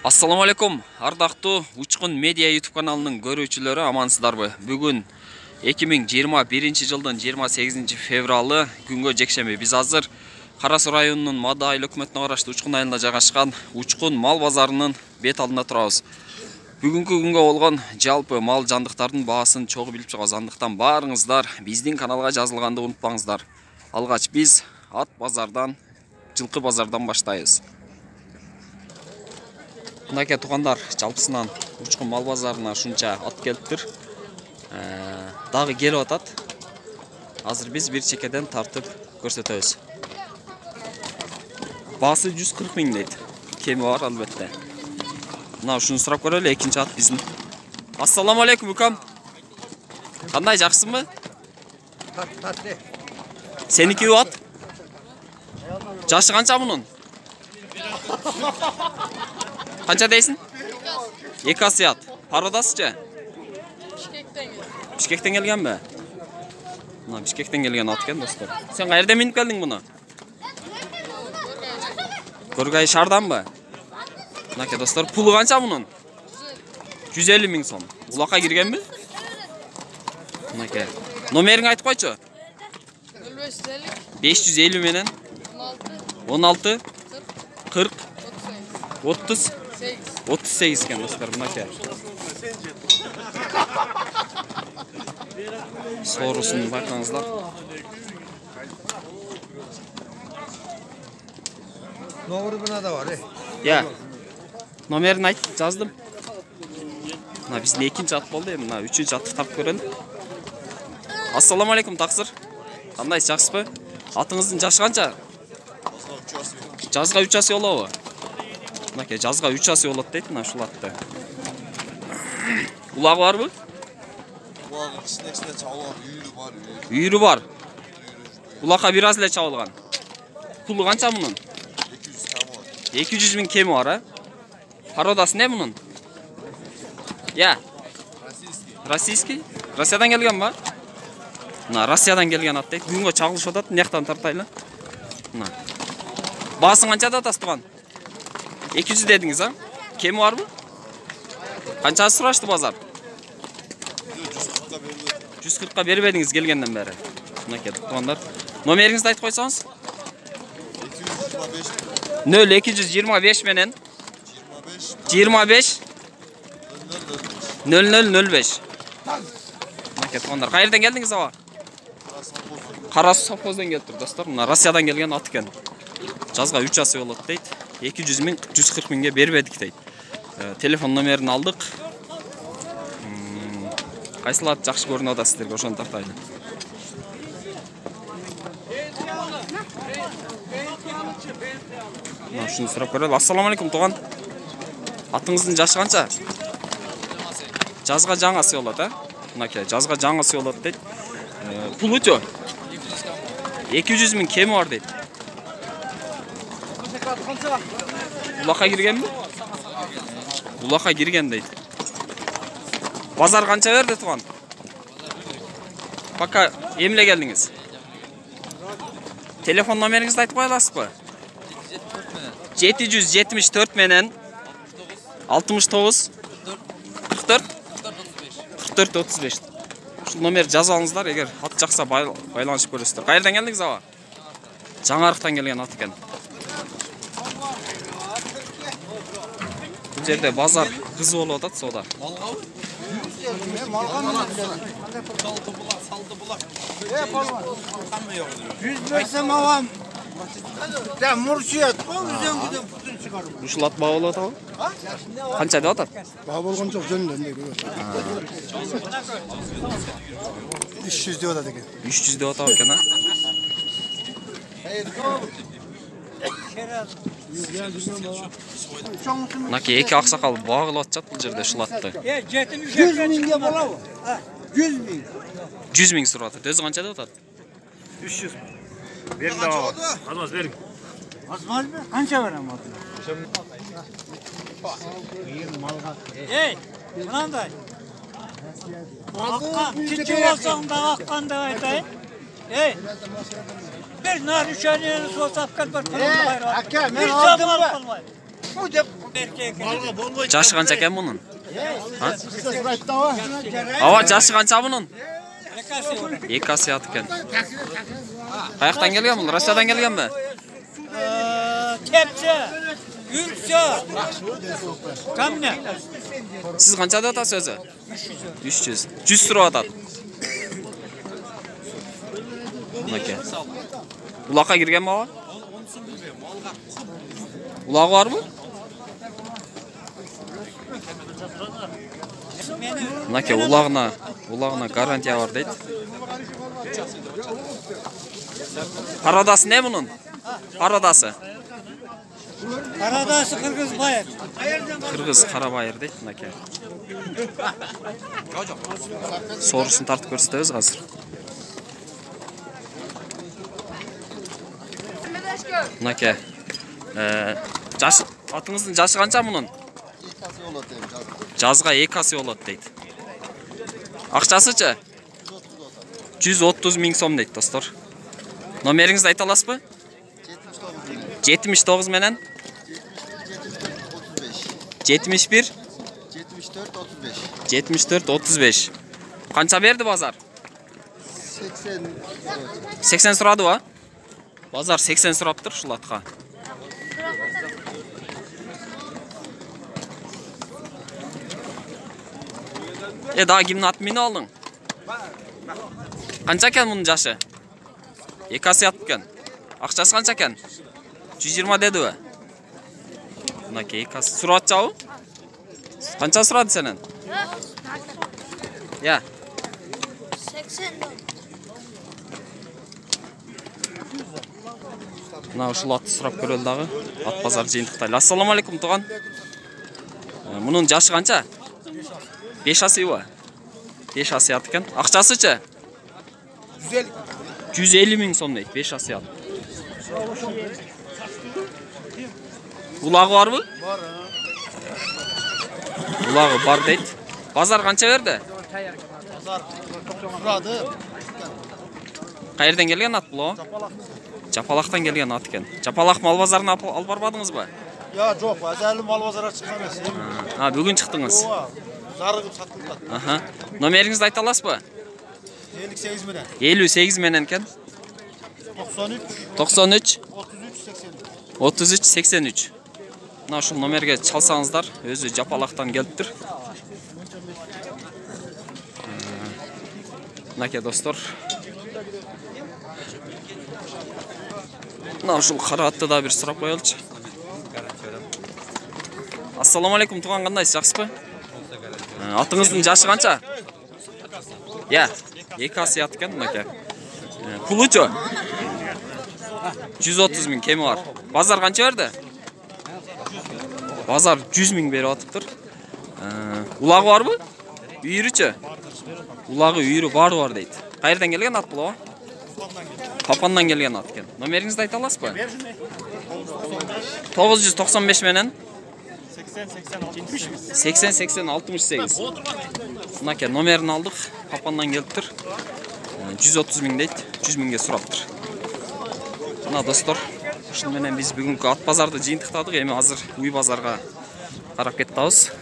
Assalamu alaikum, ардактуу Учкун медиа YouTube каналынын көрүүчүлөрү, амансыздарбы? Бүгүн 2021 жылдын 28 февралы күнгө жекшемби. Биз азыр Кара Суу районунун Мада айыл өкмөтүнө караштуу Учкун айылында жайгашкан Учкун мал базарынын бет алдында турабыз. Бүгүнкү күнгө болгон жалпы мал жандыктардын баасын чогуу билип чыгабыз. Андыктан баарыңыздар биздин каналга жазылганды унутпаңыздар. Алгач биз ат базардан, жылкы базардан баштайбыз. Мынакей тугандар, жалпысынан Учкун мал базарына ушунча ат келиптир. Дагы келип атат. Азыр биз бир чекеден тартып көрсөтөбүз. Баасы 140 миң дейт. Кеми бар албетте. Мына ушуну сурап көрөлү, экинчи ат биздин. Ассаламу алейкум укам. Кандай, жакшысыңбы? Сеники ат? Жашы канча мунун? Канча дейсин? 2 асыят. Пародасычы? Бишкектен келгенби? Мына Бишкектен келген ат экен, достор. Сен кайерден минип келдиң муну? Көргай шарданбы? Мынакей достор, пулу канча мунун? 150 миң сом. Улакка киргенби? Мынакей. Номериңди айтып койчу. 550 менен 16 40 30 38 ekan dostlar, mınaka. Sorusun bakыңыздар. Номері бұна да бар, Ya. Номерин айт, жаздым. Мына биздин экинчи ат болду, мына үчүнчү атты тап көрөн. Ассаламу алейкум, таксыр. Кандайсыз, жакшысызбы? Атыңыздын жашы канча? Жазга 3 асы болобу? Мынакей, жазга 3 асы болот дейт, мына ушул атты. Улагы барбы? Улагы кичинекичине чабылган, үйүрү бар. Үйүрү бар. Улакка бир аз эле чабылган. Пулу канча мунун? 200 миң кеми бар, а? Пародасы не мунун? Я. Российский? Россиядан келген ба? Мына Россиядан келген ат дейт. Бүгүнгө чагылышып атат, мынияктан тартайлы. Мына. Баасын канча да тастыган? 200 дедиңиз, а? Кеми барбы? Канча сурашты базар? 140ка бербедиңиз келгенден бери. Мынакей тугандар. Номериңизди айтып койсоңуз? 0225 менен 25 0005. Мынакей тугандар, кайерден келдиңиз аба? Кара Суу совхоздон келиптир, достор. Мына Россиядан келген ат экен. Жазга 3 асы болот дейт. 200 миң 140 миңге бербедик дейт. Телефон номерин алдык. Кайсыл ат жакшы көрүнүп атат сиздерге, ошону тартайлы. Мына ушуну сурап көрөлү. Ассаламу алейкум туган. Атыңыздын жашы канча? Жазга жаңасы болот, а? Мынакей, жазга жаңасы болот дейт. Пулучу? 200 миң кеми бар дейт. Улакка киргенби? Улакка кирген дейт. Базар канча берди туган? Пока эмне келдиңиз? Телефон номериңизди айтып кое аласызбы? 774 менен 69 44 44 35. Ушул номерди жазып алыңыздар, эгер ат жакса байланышып көрөсүздөр. Кайерден келдиңиз аба? Жаңарыктан келген ат экен. Бул жерде базар кызы болуп атат, соода. Ушул ат баа болуп атабы? Канча деп атат? Баа болгон жок, жөнүндө көрөт. 300 деп атат экен. 300 деп атабы экен, а? Мынакей эки аксакал баа кылып атышат бул жерде ушул атты. 100 миңге болобу? 100 миң. 100 миң сурап атат. Өзү канча деп атат? 300. Берин да. Азмаз берин. Азмазбы? Канча берем атына? Эй, мынандай. Аккан, кичи болсоң да аккан деп айтайын. Эй, bir naruşaniyeni soğuk sapkal var. Aka, ben aldım mı? Bu da Жашы қанша екен мұның? Ава, жашы қанша мұның? 2 асият екен. Қаяқтан келген бұл? Россиядан келген бе? Tepsi, yürüsü, kamne. Сіз қанша да атасы өзі? 300. 100 сұру атады. Улаққа кірген бе ава? Улағы бар бұл? Мынаке улағына гарантия бар дейді. Парадасы не бұның? Парадасы? Paradası Kırgız bayır. Kırgız Karabağır дейді мынаке. Сорусын тартып көрсетеміз қазір. Мынаке. Атыңыздың жашы қанша мұның? Жазға 2 асы болады дейді. Ақшасычы? 130 000 сом дейді достар. Номеріңізді айта аласыз ба? 79 менен 71 74 35. Қанша берді базар? 80 сұрады ба? Базар 80 сұрап тұр шул атқа. Daha kimin atmini aldın? Qancha ekan bunun jaşı? 2 asiyat ekan. Ақшасы qancha ekan? 120 dedi va. Bunaki 2 asiyat. Suratcha u? Qancha suradi senin? Ya. 80. Мына ушул атты сурап көрөлү дагы. Ат базар жыйынтыктайлы. Ассаламу алейкум туган. Мунун жашы канча? 5 асыйбы? 5 асыят экен. Акчасычы? 150 000 сом дейт. 5 асыят. Улагы барбы? Бар. Улагы бар дейт. Базар канча берди? Bozar turadi. Кайерден келген ат бул? Жапалактан келген ат экен. Жапалак мал базарына алып барбадыңызбы? Ya жоқ, әзәлі мал базарға шыққан емес. Бүгін чыктыңыз. Зарығып сатылды. Аха. Номеріңізді айта аласызбы? 58 менен. 58 менен екен. 93 33 83. Мына ушул номерге чалсаңыздар, өзү Жапалактан келиптир. Мынаке достор. Мына ушул кара атты да бир сурап коелучу. Ассаламу алейкум туган, кандайсыз, жакшысызбы? Атыңыздын жашы канча? Я, 2 асыят экен мынаке. Пулучу? 130 000 кеми бар. Базар канча берди? Базар 100 000 берип атыптыр. Улагы барбы? Үйүрүчү? Улагы үйүрү бар дейт. Кайерден келген ат бул? Папандан келген ат экен. Номериңизди айта аласызбы? 995 менен 80 68. Мынаке номерин алдык. Папандан келиптир. 130 000 дейт. 100 000ге сураптыр. Мына достор, ушуну менен биз бүгүнкү ат базарды жыйынтыктадык. Эми азыр уй базарга карап кетебиз.